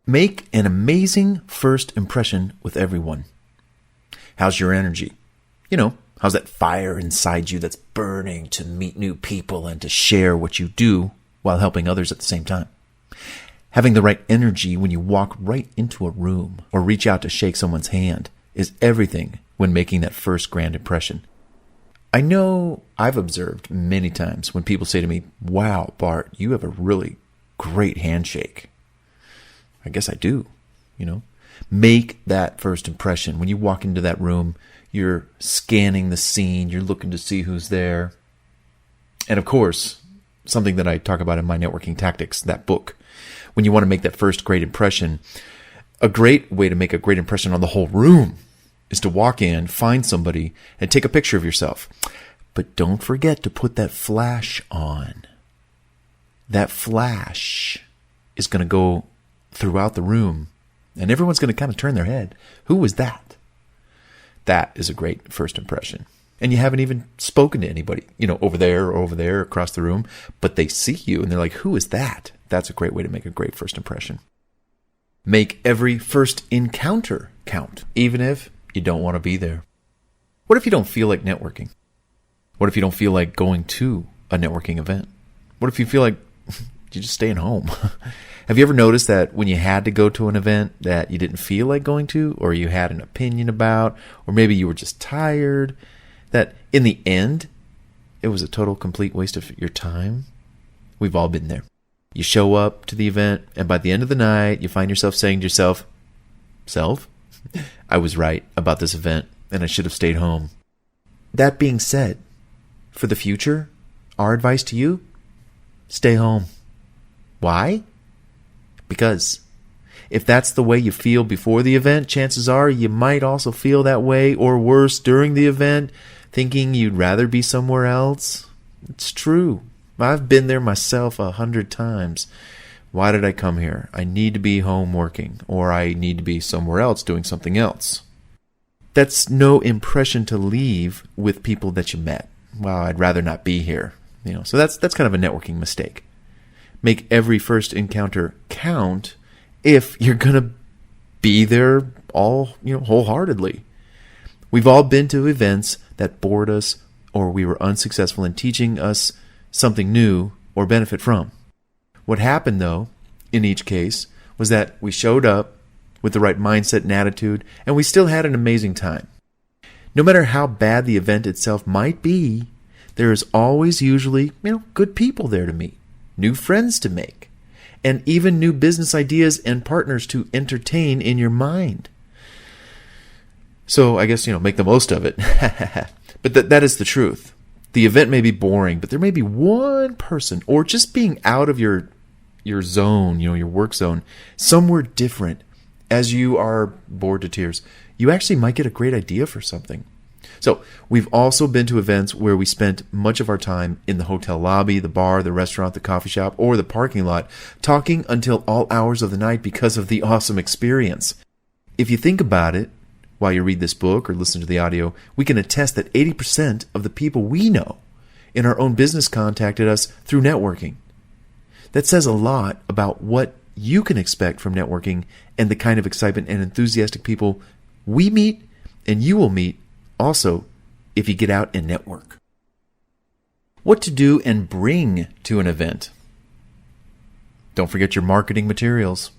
Make an amazing first impression with everyone. How's your energy? How's that fire inside you that's burning to meet new people and to share what you do while helping others at the same time? Having the right energy when you walk right into a room or reach out to shake someone's hand is everything when making that first grand impression. I know I've observed many times when people say to me, "Wow, Bart, you have a really great handshake." I guess I do, Make that first impression. When you walk into that room, you're scanning the scene, you're looking to see who's there. And of course, something that I talk about in my networking tactics, that book, when you want to make that first great impression, a great way to make a great impression on the whole room is to walk in, find somebody, and take a picture of yourself. But don't forget to put that flash on. That flash is going to go throughout the room, and everyone's going to kind of turn their head. Who was that? That is a great first impression. And you haven't even spoken to anybody, over there, across the room, but they see you and they're like, "Who is that?" That's a great way to make a great first impression. Make every first encounter count, even if you don't want to be there. What if you don't feel like networking? What if you don't feel like going to a networking event? What if you feel like you're just staying home? Have you ever noticed that when you had to go to an event that you didn't feel like going to, or you had an opinion about, or maybe you were just tired, that in the end, it was a total, complete waste of your time? We've all been there. You show up to the event, and by the end of the night, you find yourself saying to yourself, "Self, I was right about this event, and I should have stayed home." That being said, for the future, our advice to you, stay home. Why? Because if that's the way you feel before the event, chances are you might also feel that way or worse during the event, thinking you'd rather be somewhere else. It's true. I've been there myself 100 times. Why did I come here? I need to be home working, or I need to be somewhere else doing something else. That's no impression to leave with people that you met. Well, I'd rather not be here. So that's kind of a networking mistake. Make every first encounter count if you're going to be there all, wholeheartedly. We've all been to events that bored us, or we were unsuccessful in teaching us something new or benefit from. What happened, though, in each case, was that we showed up with the right mindset and attitude, and we still had an amazing time. No matter how bad the event itself might be, there is always usually, good people there to meet, new friends to make, and even new business ideas and partners to entertain in your mind. So I guess, make the most of it. But that is the truth. The event may be boring, but there may be one person, or just being out of your zone, your work zone, somewhere different. As you are bored to tears, you actually might get a great idea for something. So we've also been to events where we spent much of our time in the hotel lobby, the bar, the restaurant, the coffee shop, or the parking lot, talking until all hours of the night because of the awesome experience. If you think about it, while you read this book or listen to the audio, we can attest that 80% of the people we know in our own business contacted us through networking. That says a lot about what you can expect from networking and the kind of excitement and enthusiastic people we meet and you will meet also if you get out and network. What to do and bring to an event. Don't forget your marketing materials.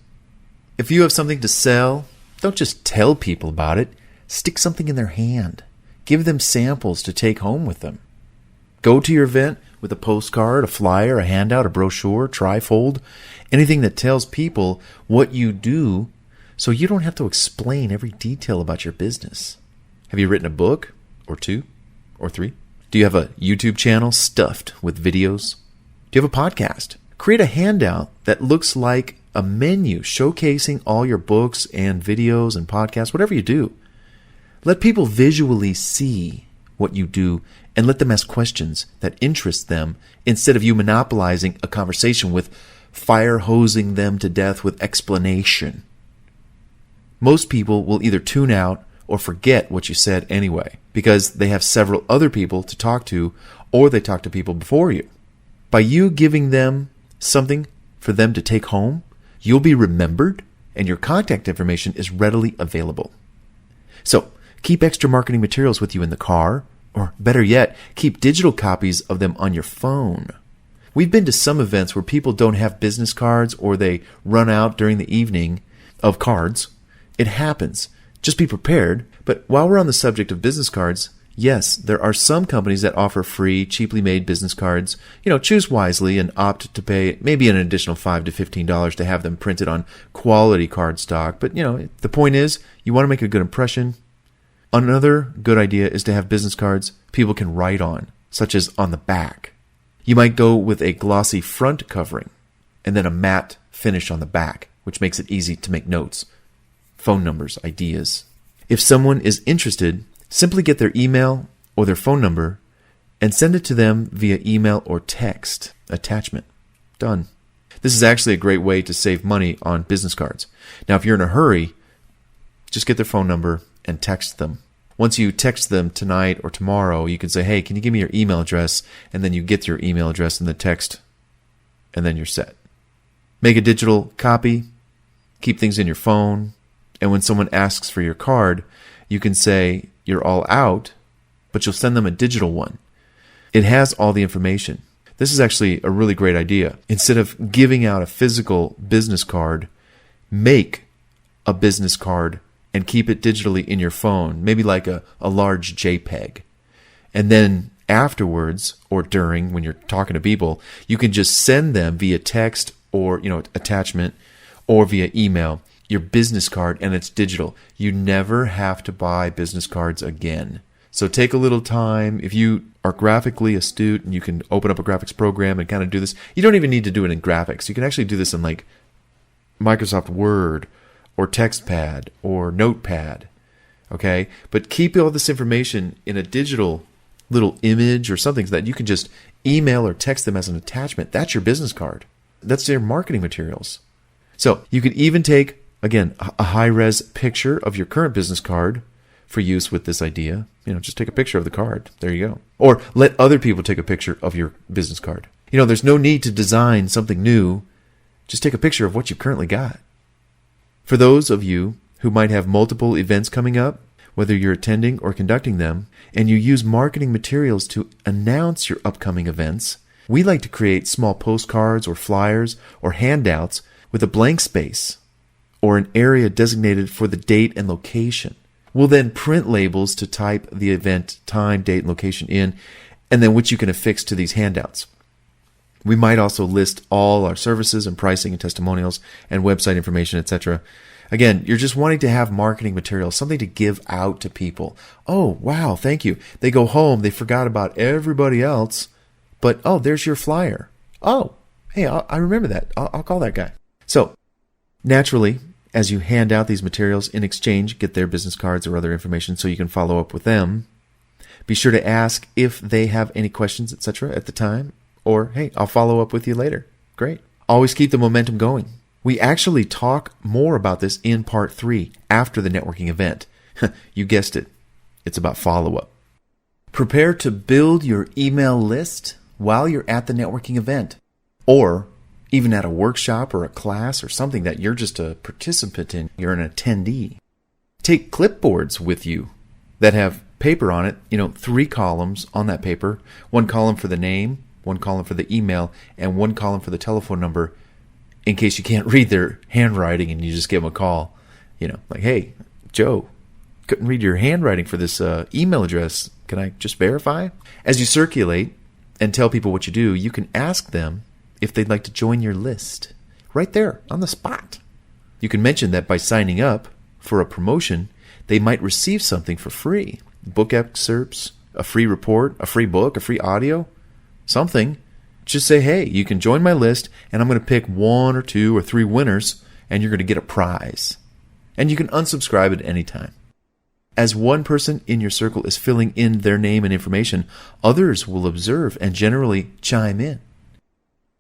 If you have something to sell, don't just tell people about it. Stick something in their hand. Give them samples to take home with them. Go to your event with a postcard, a flyer, a handout, a brochure, trifold, anything that tells people what you do so you don't have to explain every detail about your business. Have you written a book, or 2, or 3? Do you have a YouTube channel stuffed with videos? Do you have a podcast? Create a handout that looks like a menu showcasing all your books and videos and podcasts, whatever you do. Let people visually see what you do and let them ask questions that interest them instead of you monopolizing a conversation with fire hosing them to death with explanation. Most people will either tune out or forget what you said anyway, because they have several other people to talk to, or they talk to people before you. By you giving them something for them to take home, you'll be remembered and your contact information is readily available. So, keep extra marketing materials with you in the car, or better yet, keep digital copies of them on your phone. We've been to some events where people don't have business cards or they run out during the evening of cards. It happens. Just be prepared. But while we're on the subject of business cards, yes, there are some companies that offer free, cheaply made business cards. Choose wisely and opt to pay maybe an additional $5 to $15 to have them printed on quality cardstock. But, the point is, you want to make a good impression. Another good idea is to have business cards people can write on, such as on the back. You might go with a glossy front covering and then a matte finish on the back, which makes it easy to make notes, phone numbers, ideas. If someone is interested, simply get their email or their phone number and send it to them via email or text attachment. Done. This is actually a great way to save money on business cards. Now, if you're in a hurry, just get their phone number and text them. Once you text them tonight or tomorrow, you can say, hey, can you give me your email address? And then you get your email address in the text, and then you're set. Make a digital copy, keep things in your phone, and when someone asks for your card, you can say you're all out, but you'll send them a digital one. It has all the information. This is actually a really great idea. Instead of giving out a physical business card, make a business card and keep it digitally in your phone, maybe like a large JPEG. And then afterwards, or during, when you're talking to people, you can just send them via text or attachment or via email your business card, and it's digital. You never have to buy business cards again. So take a little time. If you are graphically astute and you can open up a graphics program and kind of do this, you don't even need to do it in graphics. You can actually do this in like Microsoft Word or TextPad or Notepad. Okay? But keep all this information in a digital little image or something so that you can just email or text them as an attachment. That's your business card. That's your marketing materials. So you can even take, again, a high-res picture of your current business card for use with this idea. Just take a picture of the card. There you go. Or let other people take a picture of your business card. There's no need to design something new. Just take a picture of what you've currently got. For those of you who might have multiple events coming up, whether you're attending or conducting them, and you use marketing materials to announce your upcoming events, we like to create small postcards or flyers or handouts with a blank space or an area designated for the date and location. We'll then print labels to type the event time, date, and location in, and then which you can affix to these handouts. We might also list all our services and pricing and testimonials and website information, etc. Again, you're just wanting to have marketing material, something to give out to people. Oh, wow, thank you. They go home, they forgot about everybody else, but there's your flyer. Oh, hey, I remember that. I'll call that guy. So, naturally, as you hand out these materials, in exchange, get their business cards or other information so you can follow up with them. Be sure to ask if they have any questions, etc. at the time. Or, hey, I'll follow up with you later. Great. Always keep the momentum going. We actually talk more about this in part 3 after the networking event. You guessed it. It's about follow-up. Prepare to build your email list while you're at the networking event, or even at a workshop or a class or something that you're just a participant in. You're an attendee. Take clipboards with you that have paper on it, 3 columns on that paper, 1 column for the name, 1 column for the email, and 1 column for the telephone number in case you can't read their handwriting and you just give them a call. Like, hey, Joe, couldn't read your handwriting for this email address. Can I just verify? As you circulate and tell people what you do, you can ask them if they'd like to join your list right there on the spot. You can mention that by signing up for a promotion, they might receive something for free. Book excerpts, a free report, a free book, a free audio, something. Just say, hey, you can join my list and I'm going to pick 1 or 2 or 3 winners and you're going to get a prize. And you can unsubscribe at any time. As one person in your circle is filling in their name and information, others will observe and generally chime in.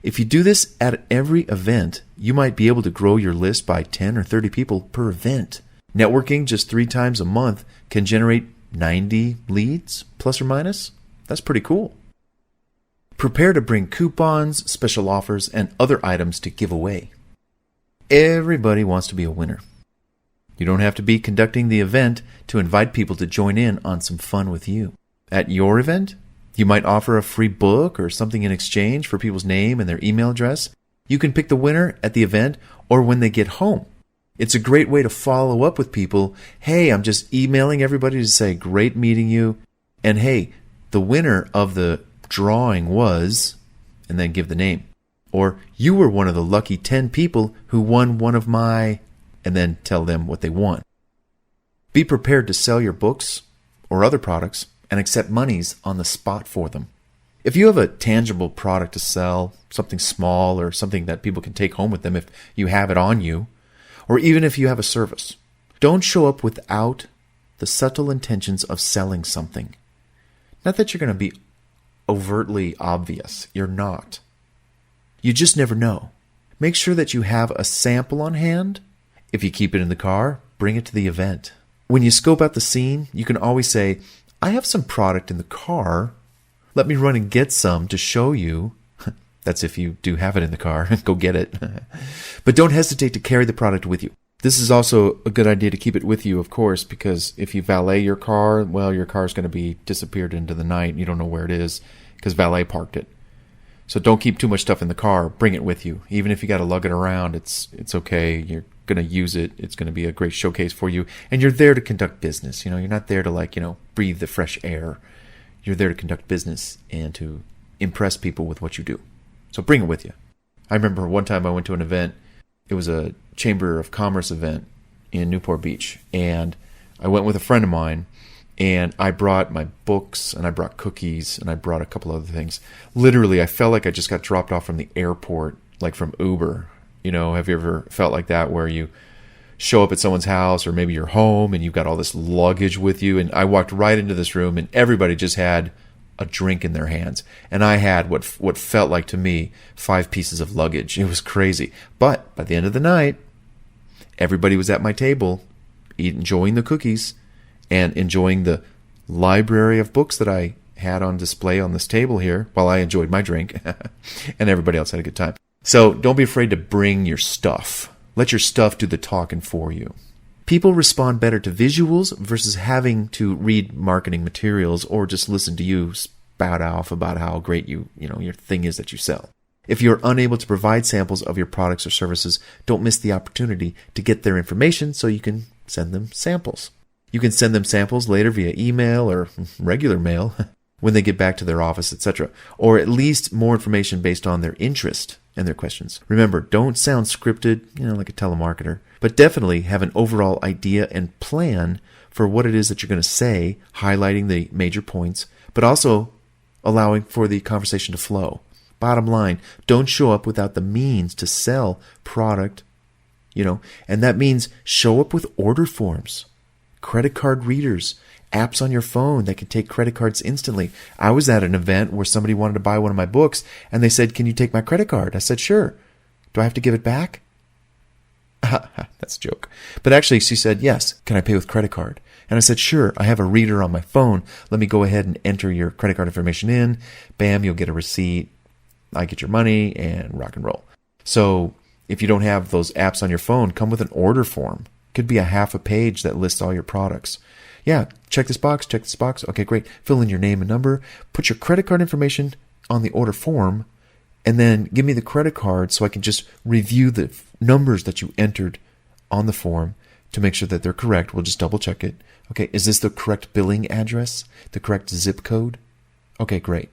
If you do this at every event, you might be able to grow your list by 10 or 30 people per event. Networking just 3 times a month can generate 90 leads, plus or minus. That's pretty cool. Prepare to bring coupons, special offers, and other items to give away. Everybody wants to be a winner. You don't have to be conducting the event to invite people to join in on some fun with you. At your event, you might offer a free book or something in exchange for people's name and their email address. You can pick the winner at the event or when they get home. It's a great way to follow up with people. Hey, I'm just emailing everybody to say, great meeting you. And hey, the winner of the drawing was, and then give the name. Or you were one of the lucky 10 people who won one of my, and then tell them what they won. Be prepared to sell your books or other products and accept monies on the spot for them. If you have a tangible product to sell, something small or something that people can take home with them if you have it on you, or even if you have a service, don't show up without the subtle intentions of selling something. Not that you're going to be overtly obvious. You're not. You just never know. Make sure that you have a sample on hand. If you keep it in the car, bring it to the event. When you scope out the scene, you can always say, I have some product in the car. Let me run and get some to show you. That's if you do have it in the car. Go get it. But don't hesitate to carry the product with you. This is also a good idea to keep it with you, of course, because if you valet your car, well, your car is going to be disappeared into the night. You don't know where it is because valet parked it. So don't keep too much stuff in the car. Bring it with you. Even if you got to lug it around, it's okay. You're going to use it. It's going to be a great showcase for you. And you're there to conduct business. You're not there to breathe the fresh air. You're there to conduct business and to impress people with what you do. So bring it with you. I remember one time I went to an event. It was a Chamber of Commerce event in Newport Beach. And I went with a friend of mine. And I brought my books, and I brought cookies, and I brought a couple other things. Literally, I felt like I just got dropped off from the airport, like from Uber. Have you ever felt like that, where you show up at someone's house, or maybe you're home, and you've got all this luggage with you? And I walked right into this room, and everybody just had a drink in their hands. And I had what felt like to me 5 pieces of luggage. It was crazy. But by the end of the night, everybody was at my table, enjoying the cookies, and enjoying the library of books that I had on display on this table here while I enjoyed my drink. And everybody else had a good time. So don't be afraid to bring your stuff. Let your stuff do the talking for you. People respond better to visuals versus having to read marketing materials or just listen to you spout off about how great your thing is that you sell. If you're unable to provide samples of your products or services, don't miss the opportunity to get their information so you can send them samples. You can send them samples later via email or regular mail when they get back to their office, etc. Or at least more information based on their interest and their questions. Remember, don't sound scripted, like a telemarketer, but definitely have an overall idea and plan for what it is that you're going to say, highlighting the major points, but also allowing for the conversation to flow. Bottom line, don't show up without the means to sell product, and that means show up with order forms. Credit card readers, apps on your phone that can take credit cards instantly. I was at an event where somebody wanted to buy one of my books, and they said, can you take my credit card? I said, sure. Do I have to give it back? That's a joke. But actually, she said, yes, can I pay with credit card? And I said, sure, I have a reader on my phone. Let me go ahead and enter your credit card information in. Bam, you'll get a receipt. I get your money and rock and roll. So if you don't have those apps on your phone, come with an order form. Could be a half a page that lists all your products. Yeah, check this box. Okay, great. Fill in your name and number. Put your credit card information on the order form, and then give me the credit card so I can just review the numbers that you entered on the form to make sure that they're correct. We'll just double check it. Okay, is this the correct billing address? The correct zip code? Okay, great.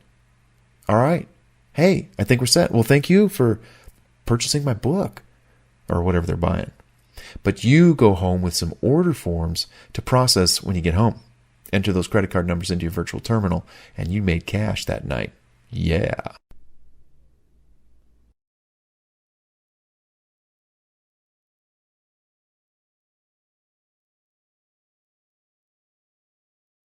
All right. Hey, I think we're set. Well, thank you for purchasing my book or whatever they're buying. But you go home with some order forms to process when you get home. Enter those credit card numbers into your virtual terminal, and you made cash that night. Yeah.